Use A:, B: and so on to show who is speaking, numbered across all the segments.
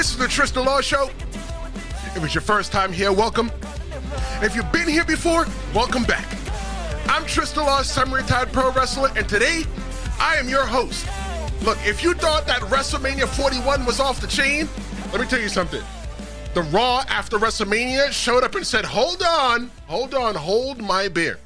A: This is the Tristan Law Show. If it's your first time here, welcome. And if you've been here before, welcome back. I'm Tristan Law, semi-retired pro wrestler, and today, I am your host. Look, if you thought that WrestleMania 41 was off the chain, let me tell you something. The Raw after WrestleMania showed up and said, hold my beer.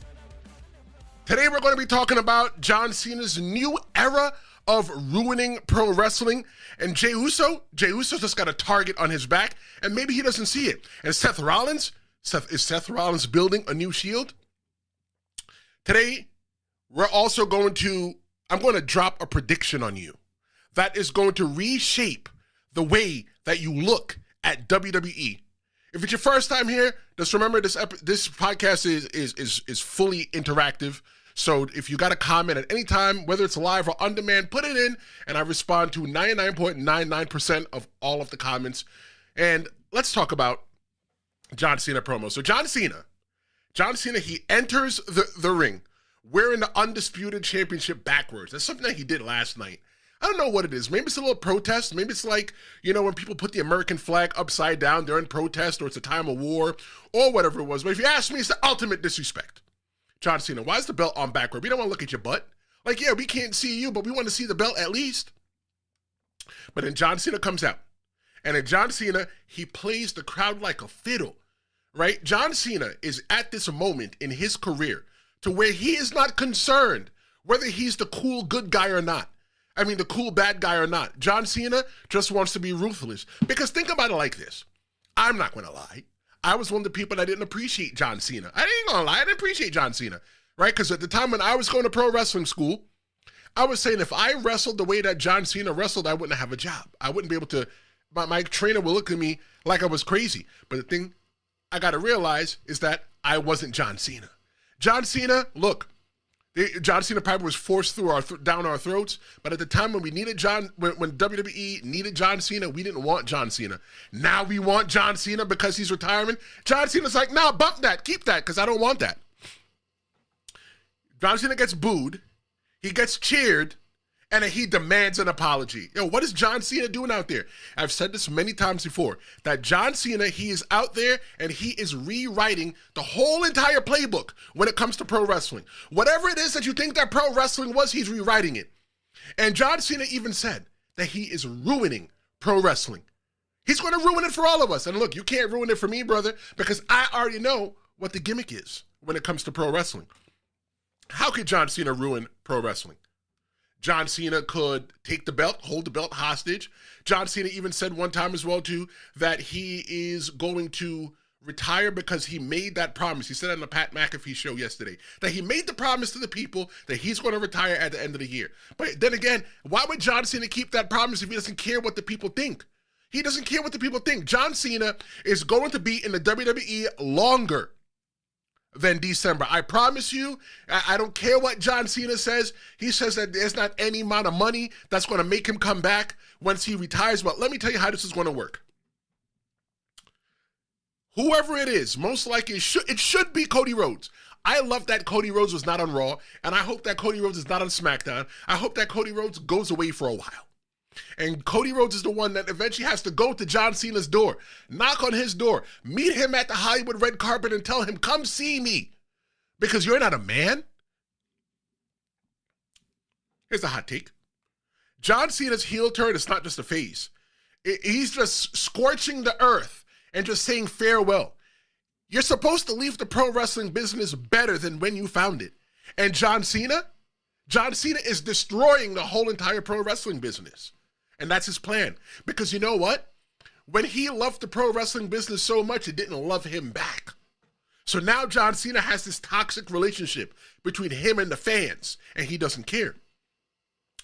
A: Today, we're going to be talking about John Cena's new era of ruining pro wrestling, and Jey Uso just got a target on his back, and maybe he doesn't see it. And Seth Rollins building a new shield? Today, I'm going to drop a prediction on you that is going to reshape the way that you look at WWE. If it's your first time here, just remember this podcast is fully interactive. So if you got a comment at any time, whether it's live or on demand, put it in, and I respond to 99.99% of all of the comments. And let's talk about John Cena promo. So John Cena, he enters the ring wearing the Undisputed Championship backwards. That's something that he did last night. I don't know what it is. Maybe it's a little protest. Maybe it's like, when people put the American flag upside down during protest, or it's a time of war, or whatever it was. But if you ask me, it's the ultimate disrespect. John Cena, why is the belt on backward? We don't want to look at your butt. Like, yeah, we can't see you, but we want to see the belt at least. But then John Cena comes out. And in John Cena, he plays the crowd like a fiddle, right? John Cena is at this moment in his career to where he is not concerned whether he's the cool good guy or not. I mean, the cool bad guy or not. John Cena just wants to be ruthless. Because think about it like this. I'm not going to lie. I was one of the people that didn't appreciate John Cena. I ain't gonna lie, I didn't appreciate John Cena, right? Because at the time when I was going to pro wrestling school, I was saying if I wrestled the way that John Cena wrestled, I wouldn't have a job. I wouldn't be able to, my trainer would look at me like I was crazy. But the thing I got to realize is that I wasn't John Cena. John Cena, look, John Cena probably was forced down our throats, but at the time when we needed when WWE needed John Cena, we didn't want John Cena. Now we want John Cena because he's retiring. John Cena's like, nah, bump that, keep that, because I don't want that. John Cena gets booed, he gets cheered, and then he demands an apology. What is John Cena doing out there? I've said this many times before, that John Cena, he is out there and he is rewriting the whole entire playbook when it comes to pro wrestling. Whatever it is that you think that pro wrestling was, he's rewriting it. And John Cena even said that he is ruining pro wrestling. He's going to ruin it for all of us. And look, you can't ruin it for me, brother, because I already know what the gimmick is when it comes to pro wrestling. How could John Cena ruin pro wrestling? John Cena could take the belt, hold the belt hostage. John Cena even said one time as well, too, that he is going to retire because he made that promise. He said on the Pat McAfee show yesterday that he made the promise to the people that he's going to retire at the end of the year. But then again, why would John Cena keep that promise if he doesn't care what the people think? He doesn't care what the people think. John Cena is going to be in the WWE longer than December. I promise you, I don't care what John Cena says. He says that there's not any amount of money that's going to make him come back once he retires. But let me tell you how this is going to work. Whoever it is, most likely it should be Cody Rhodes. I love that Cody Rhodes was not on Raw, and I hope that Cody Rhodes is not on SmackDown. I hope that Cody Rhodes goes away for a while. And Cody Rhodes is the one that eventually has to go to John Cena's door, knock on his door, meet him at the Hollywood red carpet and tell him, come see me, because you're not a man. Here's a hot take. John Cena's heel turn is not just a phase. He's just scorching the earth and just saying farewell. You're supposed to leave the pro wrestling business better than when you found it. And John Cena is destroying the whole entire pro wrestling business. And that's his plan. Because you know what? When he loved the pro wrestling business so much, it didn't love him back. So now John Cena has this toxic relationship between him and the fans, and he doesn't care.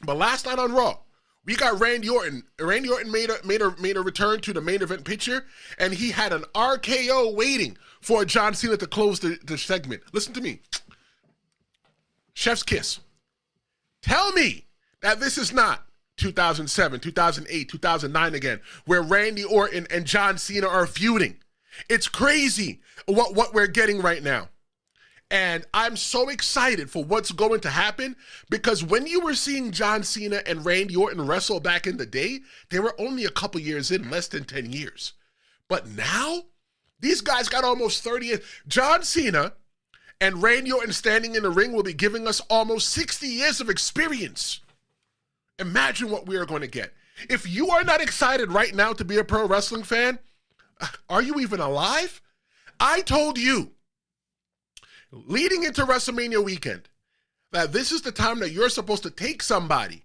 A: But last night on Raw, we got Randy Orton. Randy Orton made a return to the main event picture, and he had an RKO waiting for John Cena to close the segment. Listen to me. Chef's kiss. Tell me that this is not 2007, 2008, 2009 again, where Randy Orton and John Cena are feuding. It's crazy what we're getting right now. And I'm so excited for what's going to happen because when you were seeing John Cena and Randy Orton wrestle back in the day, they were only a couple years in, less than 10 years. But now, these guys got almost 30 years. John Cena and Randy Orton standing in the ring will be giving us almost 60 years of experience. Imagine what we are going to get. If you are not excited right now to be a pro wrestling fan, are you even alive? I told you, leading into WrestleMania weekend, that this is the time that you're supposed to take somebody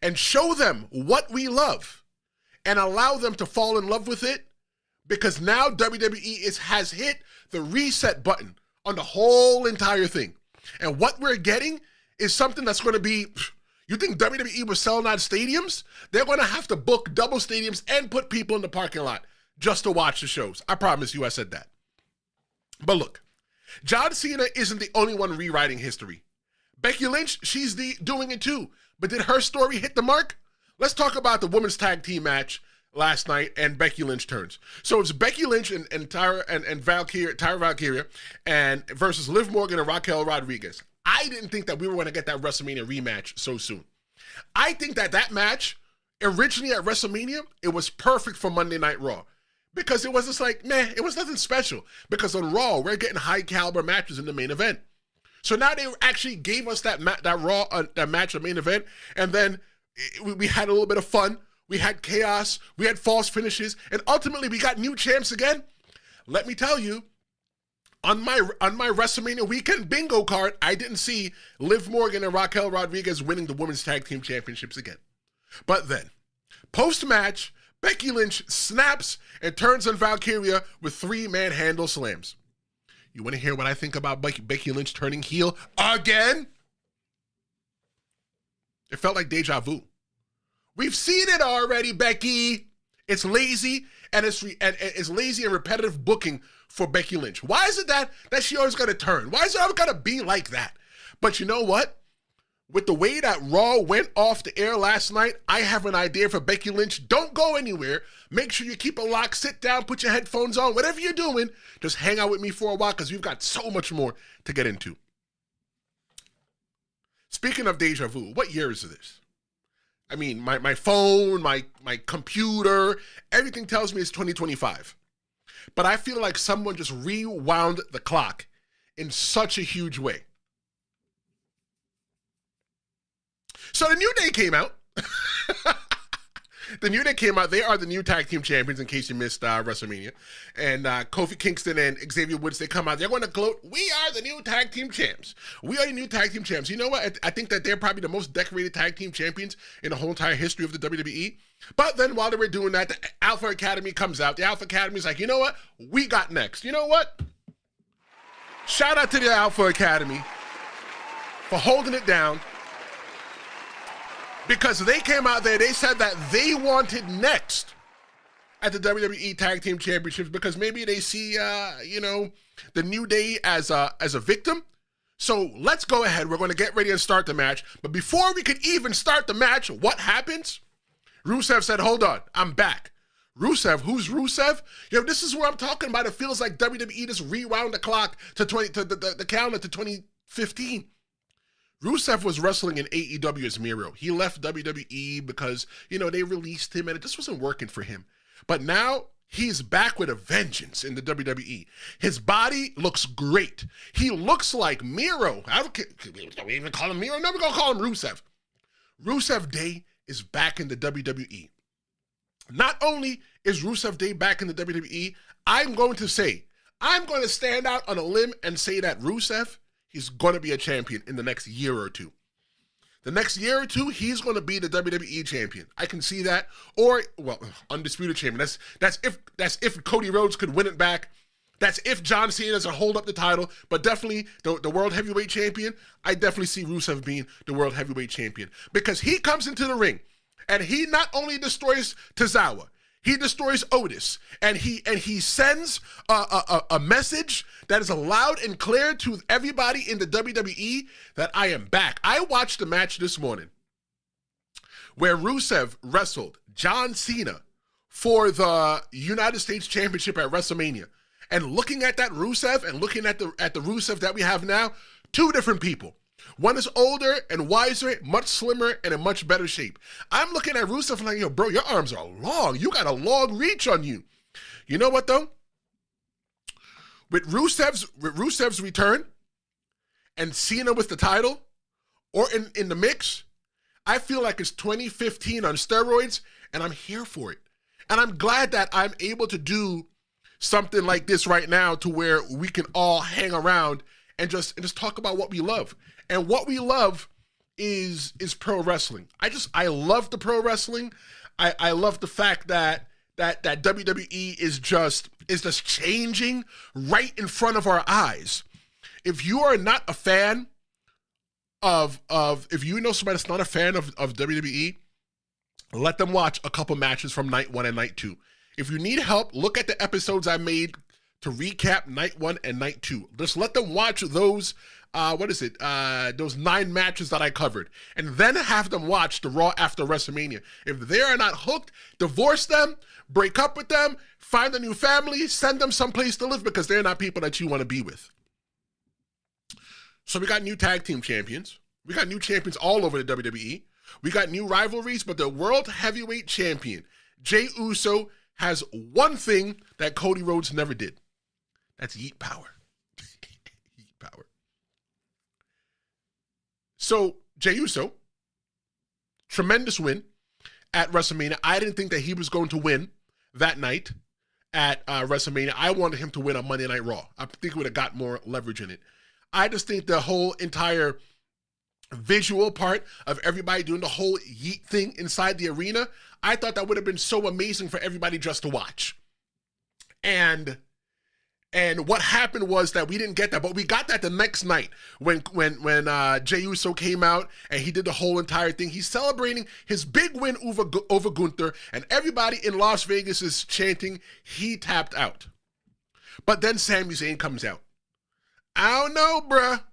A: and show them what we love and allow them to fall in love with it, because now WWE has hit the reset button on the whole entire thing. And what we're getting is something that's going to be, you think WWE was selling out stadiums? They're going to have to book double stadiums and put people in the parking lot just to watch the shows. I promise you I said that. But look, John Cena isn't the only one rewriting history. Becky Lynch, she's doing it too. But did her story hit the mark? Let's talk about the women's tag team match last night and Becky Lynch turns. So it's Becky Lynch and Tyra Valkyria and versus Liv Morgan and Raquel Rodriguez. I didn't think that we were going to get that WrestleMania rematch so soon. I think that match, originally at WrestleMania, it was perfect for Monday Night Raw. Because it was just like, it was nothing special. Because on Raw, we're getting high caliber matches in the main event. So now they actually gave us that Raw that match, the main event, and then we had a little bit of fun. We had chaos, we had false finishes, and ultimately we got new champs again. Let me tell you, on my WrestleMania weekend bingo card, I didn't see Liv Morgan and Raquel Rodriguez winning the women's tag team championships again. But then, post-match, Becky Lynch snaps and turns on Valkyria with 3 manhandle slams. You want to hear what I think about Becky Lynch turning heel again? It felt like deja vu. We've seen it already, Becky. It's lazy, and it's lazy and repetitive booking for Becky Lynch. Why is it that she always got to turn? Why is it always got to be like that? But you know what? With the way that Raw went off the air last night, I have an idea for Becky Lynch. Don't go anywhere. Make sure you keep it locked. Sit down, put your headphones on. Whatever you're doing, just hang out with me for a while because we've got so much more to get into. Speaking of deja vu, what year is this? I mean, my phone, my computer, everything tells me it's 2025. But I feel like someone just rewound the clock in such a huge way. So the New Day came out. The New Day came out. They are the new tag team champions, in case you missed WrestleMania. And Kofi Kingston and Xavier Woods, they come out. They're going to gloat, we are the new tag team champs. We are the new tag team champs. You know what? I think that they're probably the most decorated tag team champions in the whole entire history of the WWE. But then while they were doing that, the Alpha Academy comes out. The Alpha Academy is like, you know what? We got next. You know what? Shout out to the Alpha Academy for holding it down. Because they came out there, they said that they wanted next at the WWE Tag Team Championships because maybe they see, the New Day as a victim. So let's go ahead. We're going to get ready and start the match. But before we could even start the match, what happens? Rusev said, hold on, I'm back. Rusev, who's Rusev? This is where I'm talking about. It feels like WWE just rewound the clock to the calendar to 2015. Rusev was wrestling in AEW as Miro. He left WWE because, they released him and it just wasn't working for him. But now he's back with a vengeance in the WWE. His body looks great. He looks like Miro. Don't we even call him Miro? No, we're going to call him Rusev. Rusev Day is back in the WWE. Not only is Rusev Day back in the WWE, I'm going to stand out on a limb and say that Rusev, he's going to be a champion in the next year or two. The next year or two, he's going to be the WWE champion. I can see that. Or, undisputed champion. That's if Cody Rhodes could win it back. That's if John Cena doesn't hold up the title. But definitely, the World Heavyweight Champion, I definitely see Rusev being the World Heavyweight Champion. Because he comes into the ring, and he not only destroys Tozawa, he destroys Otis, and he sends a message that is loud and clear to everybody in the WWE that I am back. I watched the match this morning where Rusev wrestled John Cena for the United States Championship at WrestleMania. And looking at that Rusev and looking at the Rusev that we have now, two different people. One is older and wiser, much slimmer, and in much better shape. I'm looking at Rusev and like, yo, bro, your arms are long. You got a long reach on you. You know what, though? With Rusev's return and Cena with the title, or in the mix, I feel like it's 2015 on steroids, and I'm here for it. And I'm glad that I'm able to do something like this right now to where we can all hang around and just talk about what we love. And what we love is pro wrestling. I love the pro wrestling. I love the fact that WWE is just changing right in front of our eyes. If you are not a fan if you know somebody that's not a fan of WWE, let them watch a couple matches from night 1 and night 2. If you need help, look at the episodes I made to recap night 1 and night 2. Just let them watch those, those 9 matches that I covered. And then have them watch the Raw after WrestleMania. If they are not hooked, divorce them, break up with them, find a new family, send them someplace to live because they're not people that you want to be with. So we got new tag team champions. We got new champions all over the WWE. We got new rivalries, but the World Heavyweight Champion, Jey Uso, has one thing that Cody Rhodes never did. That's yeet power. Yeet power. So, Jey Uso, tremendous win at WrestleMania. I didn't think that he was going to win that night at WrestleMania. I wanted him to win on Monday Night Raw. I think it would have got more leverage in it. I just think the whole entire visual part of everybody doing the whole yeet thing inside the arena, I thought that would have been so amazing for everybody just to watch. And what happened was that we didn't get that, but we got that the next night when Jey Uso came out and he did the whole entire thing. He's celebrating his big win over Gunther, and everybody in Las Vegas is chanting, he tapped out. But then Sami Zayn comes out. I don't know, bruh.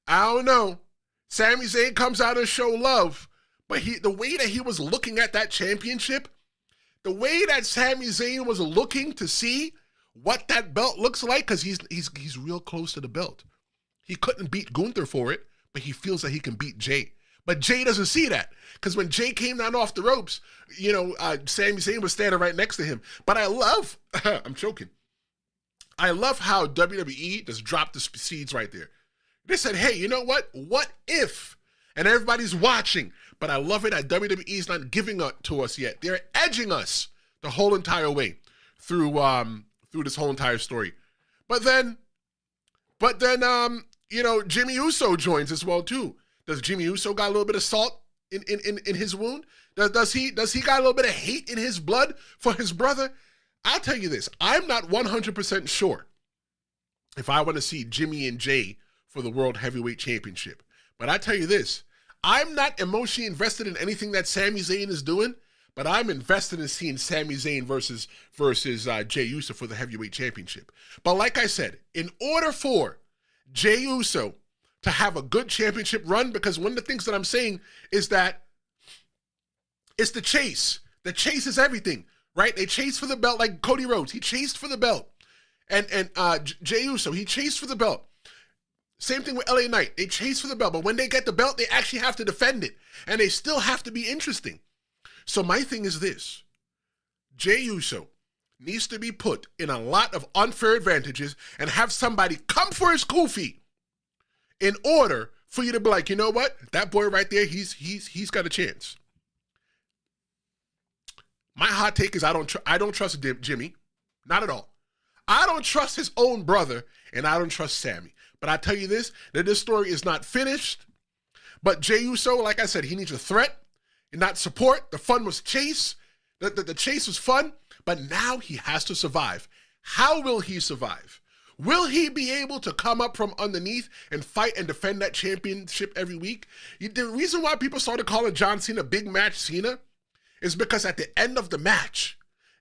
A: I don't know. Sami Zayn comes out and show love, but the way that he was looking at that championship, the way that Sami Zayn was looking to see what that belt looks like, because he's real close to the belt. He couldn't beat Gunther for it, but he feels that he can beat Jey. But Jey doesn't see that, because when Jey came down off the ropes, Sami Zayn was standing right next to him. But I love, I'm choking. I love how WWE just dropped the seeds right there. They said, hey, you know what? What if? And everybody's watching. But I love it that WWE's not giving up to us yet. They're edging us the whole entire way through this whole entire story. But then, Jimmy Uso joins as well too. Does Jimmy Uso got a little bit of salt in his wound? Does he got a little bit of hate in his blood for his brother? I'll tell you this. I'm not 100% sure if I want to see Jimmy and Jey for the World Heavyweight Championship. But I tell you this, I'm not emotionally invested in anything that Sami Zayn is doing, but I'm invested in seeing Sami Zayn versus Jey Uso for the Heavyweight Championship. But like I said, in order for Jey Uso to have a good championship run, because one of the things that I'm saying is that it's the chase. The chase is everything, right? They chase for the belt like Cody Rhodes. He chased for the belt. And Jey Uso, he chased for the belt. Same thing with LA Knight. They chase for the belt, but when they get the belt, they actually have to defend it. And they still have to be interesting. So my thing is this. Jey Uso needs to be put in a lot of unfair advantages and have somebody come for his kufi in order for you to be like, you know what? That boy right there, he's got a chance. My hot take is I don't trust Jimmy. Not at all. I don't trust his own brother, and I don't trust Sammy. But I tell you this, that this story is not finished. But Jey Uso, like I said, he needs a threat and not support. The fun was chase. The chase was fun, but now he has to survive. How will he survive? Will he be able to come up from underneath and fight and defend that championship every week? The reason why people started calling John Cena Big Match Cena is because at the end of the match,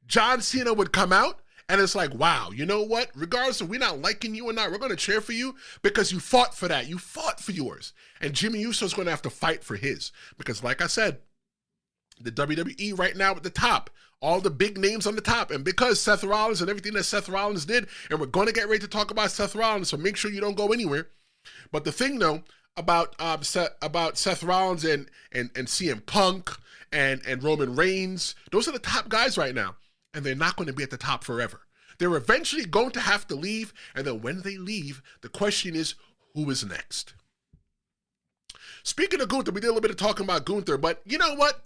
A: John Cena would come out and it's like, wow, you know what? Regardless of we're not liking you or not, we're going to cheer for you because you fought for that. You fought for yours. And Jimmy Uso's going to have to fight for his. Because like I said, the WWE right now at the top, all the big names on the top. And because Seth Rollins and everything that Seth Rollins did, and we're going to get ready to talk about Seth Rollins, so make sure you don't go anywhere. But the thing, though, about Seth Rollins and CM Punk and Roman Reigns, those are the top guys right now. And they're not going to be at the top forever. They're eventually going to have to leave. And then when they leave, the question is, who is next? Speaking of Gunther, we did a little bit of talking about Gunther, but you know what?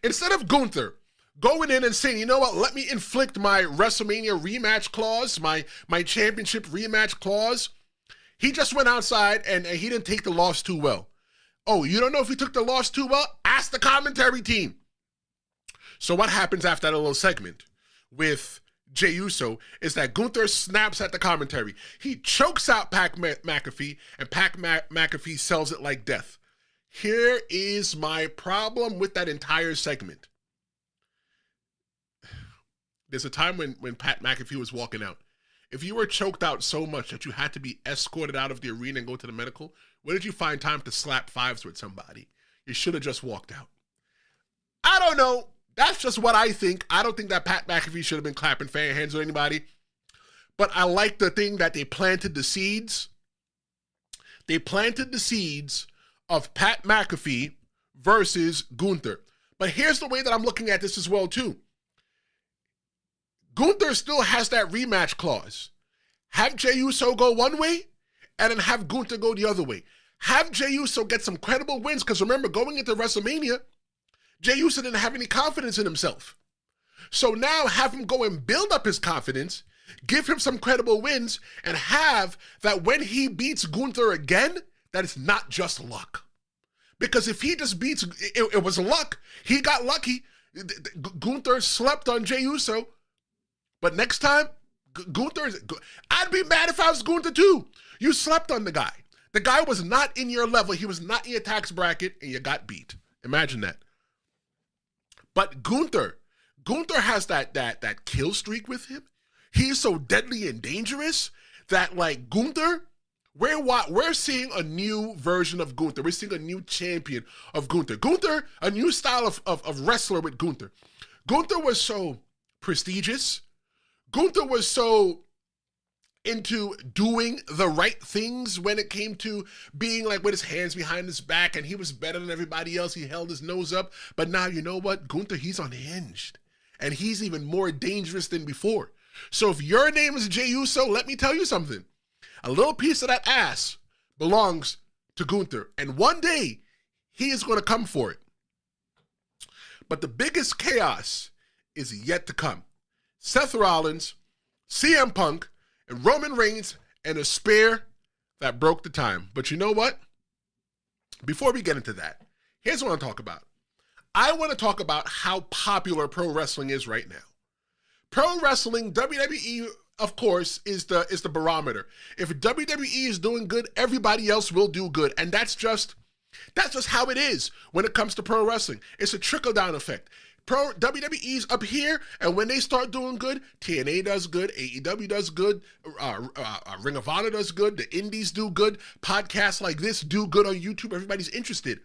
A: Instead of Gunther going in and saying, you know what, let me inflict my WrestleMania rematch clause, my championship rematch clause, he just went outside and he didn't take the loss too well. Oh, you don't know if he took the loss too well? Ask the commentary team. So what happens after that little segment with Jey Uso is that Gunther snaps at the commentary. He chokes out Pat McAfee, and Pat McAfee sells it like death. Here is my problem with that entire segment. There's a time when Pat McAfee was walking out. If you were choked out so much that you had to be escorted out of the arena and go to the medical, where did you find time to slap fives with somebody? You should have just walked out. I don't know. That's just what I think. I don't think that Pat McAfee should have been clapping fan hands with anybody. But I like the thing that they planted the seeds. They planted the seeds of Pat McAfee versus Gunther. But here's the way that I'm looking at this as well, too. Gunther still has that rematch clause. Have Jey Uso go one way, and then have Gunther go the other way. Have Jey Uso get some credible wins, because remember, going into WrestleMania, Jey Uso didn't have any confidence in himself. So now have him go and build up his confidence, give him some credible wins, and have that when he beats Gunther again, that it's not just luck. Because if he just beats, it was luck. He got lucky. Gunther slept on Jey Uso. But next time, Gunther, I'd be mad if I was Gunther too. You slept on the guy. The guy was not in your level. He was not in your tax bracket, and you got beat. Imagine that. But Gunther has that kill streak with him. He's so deadly and dangerous that, like, Gunther, we're seeing a new version of Gunther. We're seeing a new champion of Gunther. Gunther, a new style of wrestler with Gunther. Gunther was so prestigious. Gunther was so into doing the right things when it came to being like with his hands behind his back, and he was better than everybody else. He held his nose up. But now, you know what? Gunther, he's unhinged, and he's even more dangerous than before. So if your name is Jey Uso, let me tell you something. A little piece of that ass belongs to Gunther, and one day he is going to come for it. But the biggest chaos is yet to come. Seth Rollins, CM Punk, and Roman Reigns, and a spear that broke the time. But you know what? Before we get into that, here's what I want to talk about. I want to talk about how popular pro wrestling is right now. Pro wrestling, WWE, of course, is the barometer. If WWE is doing good, everybody else will do good. And that's just how it is when it comes to pro wrestling. It's a trickle-down effect. WWE's up here, and when they start doing good, TNA does good, AEW does good, Ring of Honor does good, the Indies do good, podcasts like this do good on YouTube. Everybody's interested.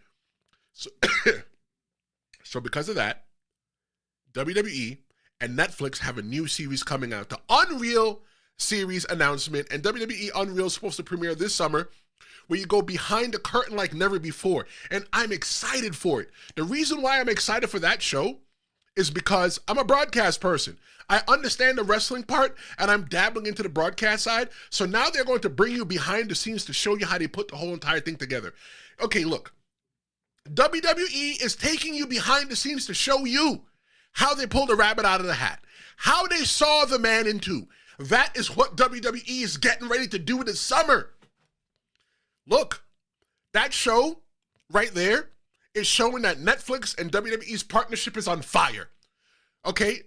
A: So because of that, WWE and Netflix have a new series coming out, the Unreal series announcement, and WWE Unreal is supposed to premiere this summer, where you go behind the curtain like never before. And I'm excited for it. The reason why I'm excited for that show is because I'm a broadcast person. I understand the wrestling part, and I'm dabbling into the broadcast side. So now they're going to bring you behind the scenes to show you how they put the whole entire thing together. Okay, look. WWE is taking you behind the scenes to show you how they pulled a rabbit out of the hat, how they saw the man in two. That is what WWE is getting ready to do this summer. Look, that show right there is showing that Netflix and WWE's partnership is on fire. Okay?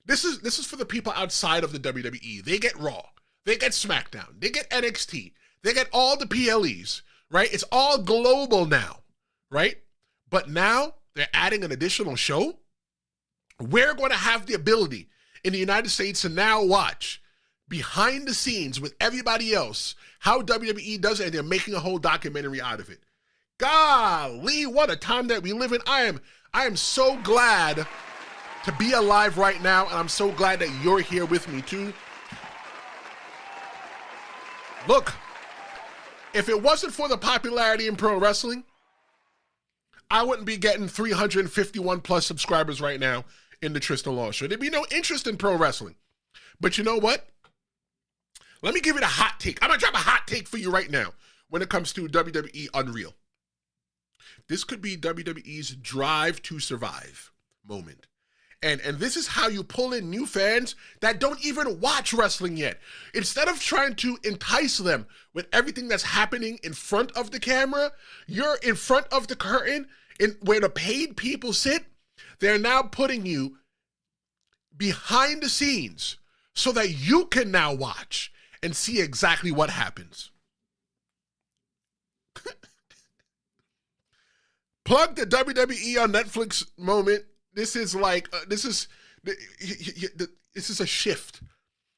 A: This is for the people outside of the WWE. They get Raw. They get SmackDown. They get NXT. They get all the PLEs, right? It's all global now, right? But now they're adding an additional show. We're going to have the ability in the United States to now watch behind the scenes with everybody else how WWE does it, and they're making a whole documentary out of it. Golly, what a time that we live in. I I am so glad to be alive right now, and I'm so glad that you're here with me too. Look, if it wasn't for the popularity in pro wrestling, I wouldn't be getting 351 plus subscribers right now in the Tristan Law Show. There'd be no interest in pro wrestling. But you know what? Let me give you a hot take. I'm going to drop a hot take for you right now when it comes to WWE Unreal. This could be WWE's Drive to Survive moment. And this is how you pull in new fans that don't even watch wrestling yet. Instead of trying to entice them with everything that's happening in front of the camera, you're in front of the curtain where the paid people sit. They're now putting you behind the scenes so that you can now watch and see exactly what happens. Plug the WWE on Netflix moment. This is like, this is a shift.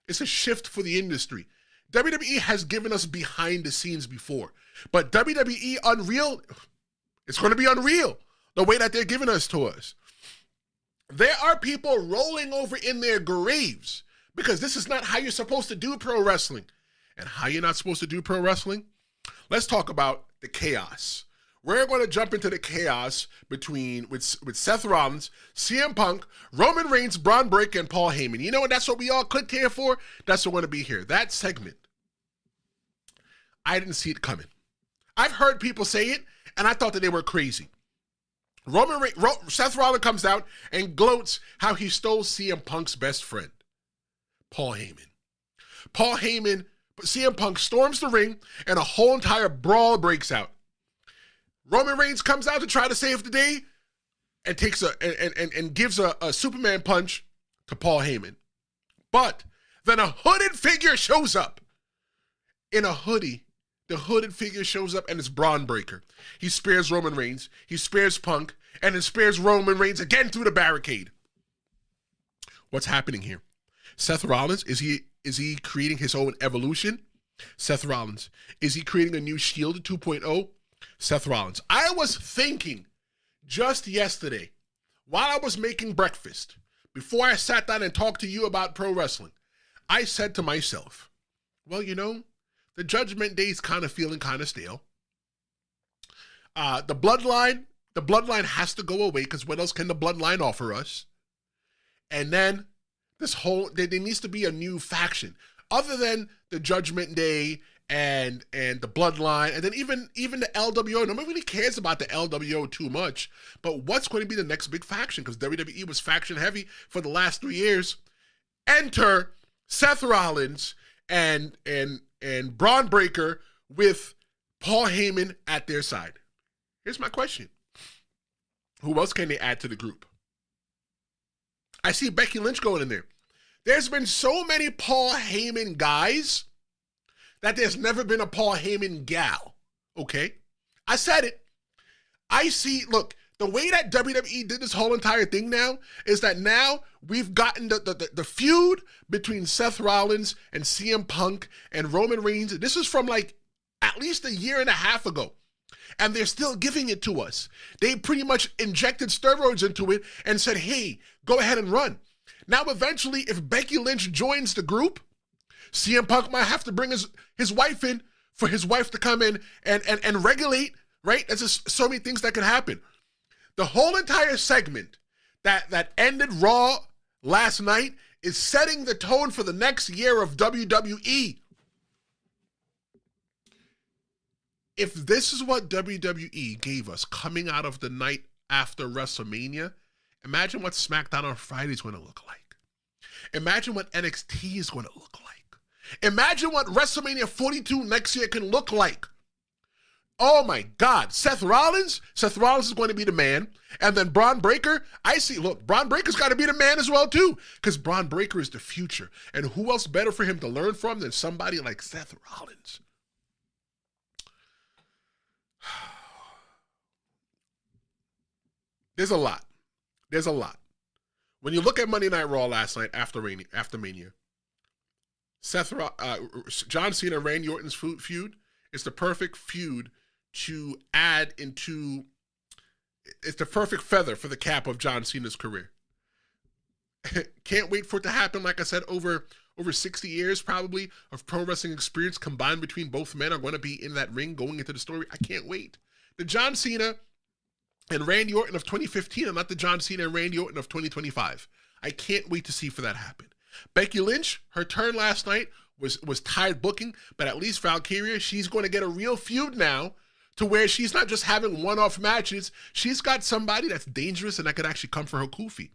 A: It's a shift for the industry. WWE has given us behind the scenes before, but WWE Unreal, it's going to be unreal the way that they're giving us to us. There are people rolling over in their graves because this is not how you're supposed to do pro wrestling. And how you're not supposed to do pro wrestling? Let's talk about the chaos. We're going to jump into the chaos with Seth Rollins, CM Punk, Roman Reigns, Braun Breaker, and Paul Heyman. You know what? That's what we all clicked here for. That's what we're going to be here. That segment, I didn't see it coming. I've heard people say it, and I thought that they were crazy. Seth Rollins comes out and gloats how he stole CM Punk's best friend, Paul Heyman. CM Punk storms the ring, and a whole entire brawl breaks out. Roman Reigns comes out to try to save the day and takes and gives a Superman punch to Paul Heyman. But then a hooded figure shows up. In a hoodie, the hooded figure shows up and it's Braun Breaker. He spares Roman Reigns, he spares Punk, and then spares Roman Reigns again through the barricade. What's happening here? Seth Rollins, is he creating his own evolution? Seth Rollins. Is he creating a new Shield 2.0? Seth Rollins. I was thinking just yesterday, while I was making breakfast, before I sat down and talked to you about pro wrestling, I said to myself, well, you know, the Judgment Day is kind of feeling kind of stale. The bloodline has to go away because what else can the bloodline offer us? And then there needs to be a new faction other than the Judgment Day and the bloodline, and then even the LWO. Nobody really cares about the LWO too much, but what's going to be the next big faction? Because WWE was faction heavy for the last 3 years. Enter Seth Rollins and Braun Breaker with Paul Heyman at their side. Here's my question. Who else can they add to the group? I see Becky Lynch going in there. There's been so many Paul Heyman guys that there's never been a Paul Heyman gal, okay? I said it. Look, the way that WWE did this whole entire thing now is that now we've gotten the feud between Seth Rollins and CM Punk and Roman Reigns. This is from like at least a year and a half ago. And they're still giving it to us. They pretty much injected steroids into it and said, hey, go ahead and run. Now, eventually, if Becky Lynch joins the group, CM Punk might have to bring his wife in for his wife to come in and regulate, right? There's just so many things that could happen. The whole entire segment that ended Raw last night is setting the tone for the next year of WWE. If this is what WWE gave us coming out of the night after WrestleMania, imagine what SmackDown on Friday is going to look like. Imagine what NXT is going to look like. Imagine what WrestleMania 42 next year can look like. Oh my God, Seth Rollins is going to be the man. And then Braun Breaker, Braun Breaker's got to be the man as well too, because Braun Breaker is the future. And who else better for him to learn from than somebody like Seth Rollins? There's a lot. When you look at Monday Night Raw last night after Mania, John Cena and Randy Orton's feud is the perfect feud to add into It's the perfect feather for the cap of John Cena's career. Can't wait for it to happen. Like I said, over 60 years probably of pro wrestling experience combined between both men are going to be in that ring going into the story. I can't wait. The John Cena and Randy Orton of 2015 are not the John Cena and Randy Orton of 2025. I can't wait to see for that happen. Becky Lynch, her turn last night was tired booking, but at least Valkyria, she's going to get a real feud now to where she's not just having one-off matches. She's got somebody that's dangerous and that could actually come for her kufi.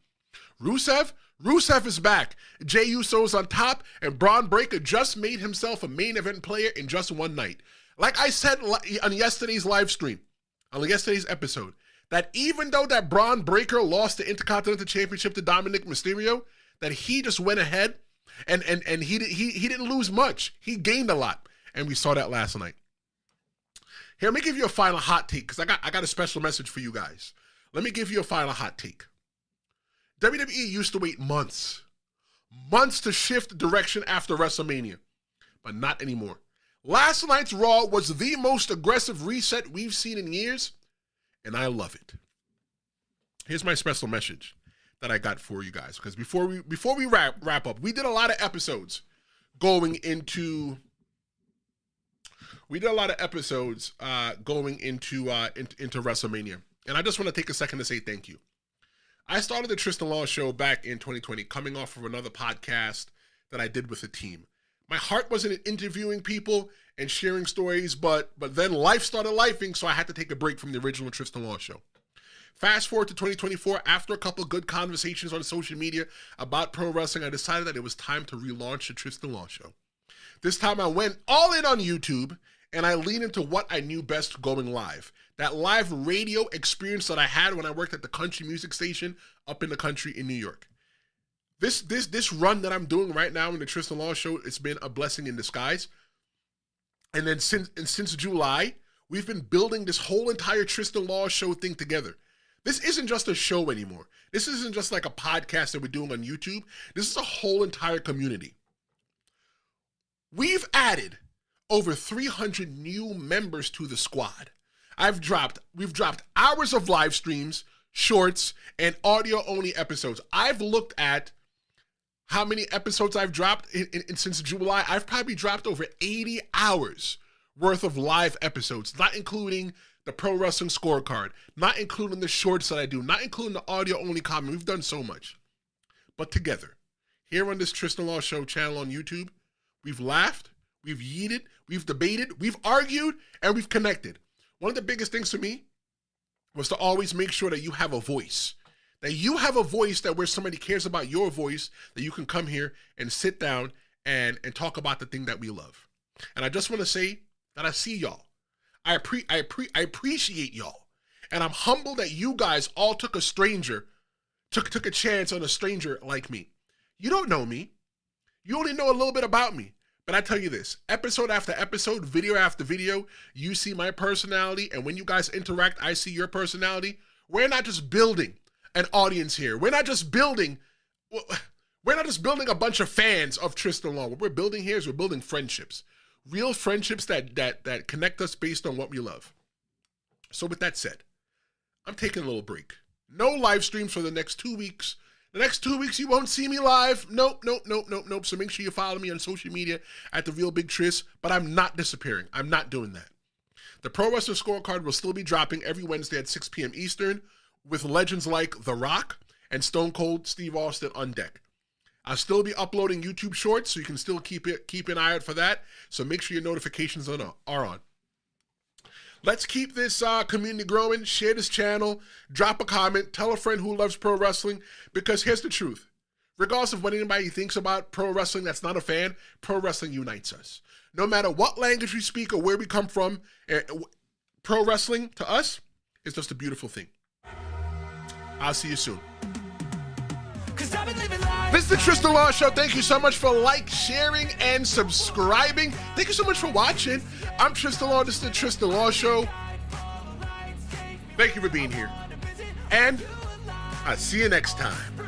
A: Rusev is back. Jey Uso's on top, and Braun Breaker just made himself a main event player in just one night. Like I said on yesterday's live stream, on yesterday's episode, that even though that Braun Breaker lost the Intercontinental Championship to Dominic Mysterio, that he just went ahead and he didn't lose much. He gained a lot, and we saw that last night. Here, let me give you a final hot take, because I got a special message for you guys. Let me give you a final hot take. WWE used to wait months to shift direction after WrestleMania, but not anymore. Last night's Raw was the most aggressive reset we've seen in years, and I love it. Here's my special message that I got for you guys, because before we wrap up, we did a lot of episodes going into WrestleMania, and I just want to take a second to say thank you. I started the Tristan Law Show back in 2020, coming off of another podcast that I did with a team. My heart wasn't in interviewing people and sharing stories, but then life started lifing, so I had to take a break from the original Tristan Law Show. Fast forward to 2024, after a couple of good conversations on social media about pro wrestling, I decided that it was time to relaunch the Tristan Law Show. This time I went all in on YouTube, and I leaned into what I knew best going live. That live radio experience that I had when I worked at the country music station up in the country in New York. This run that I'm doing right now in the Tristan Law Show, it's been a blessing in disguise. And then since July, we've been building this whole entire Tristan Law Show thing together. This isn't just a show anymore. This isn't just like a podcast that we're doing on YouTube. This is a whole entire community. We've added over 300 new members to the squad. We've dropped hours of live streams, shorts, and audio-only episodes. I've looked at how many episodes I've dropped since July. I've probably dropped over 80 hours worth of live episodes, not including the Pro Wrestling Scorecard, not including the shorts that I do, not including the audio-only comment. We've done so much. But together, here on this Tristan Law Show channel on YouTube, we've laughed, we've yeeted, we've debated, we've argued, and we've connected. One of the biggest things for me was to always make sure that you have a voice. That you have a voice, that where somebody cares about your voice, that you can come here and sit down and talk about the thing that we love. And I just want to say that I see y'all. I appreciate y'all. And I'm humbled that you guys all took a chance on a stranger like me. You don't know me. You only know a little bit about me. But I tell you this, episode after episode, video after video, you see my personality, and when you guys interact, I see your personality. We're not just building an audience here. We're not just building a bunch of fans of Tristan Law. What we're building here is we're building friendships. Real friendships that connect us based on what we love. So with that said, I'm taking a little break. No live streams for the next 2 weeks. The next 2 weeks, you won't see me live. Nope. So make sure you follow me on social media at The Real Big Tris, but I'm not disappearing. I'm not doing that. The Pro Wrestling Scorecard will still be dropping every Wednesday at 6 p.m. Eastern with legends like The Rock and Stone Cold Steve Austin on deck. I'll still be uploading YouTube shorts, so you can still keep an eye out for that. So make sure your notifications are on. Let's keep this community growing. Share this channel. Drop a comment. Tell a friend who loves pro wrestling. Because here's the truth. Regardless of what anybody thinks about pro wrestling that's not a fan, pro wrestling unites us. No matter what language we speak or where we come from, pro wrestling to us is just a beautiful thing. I'll see you soon. This is the Tristan Law Show. Thank you so much for sharing, and subscribing. Thank you so much for watching. I'm Tristan Law. This is the Tristan Law Show. Thank you for being here. And I'll see you next time.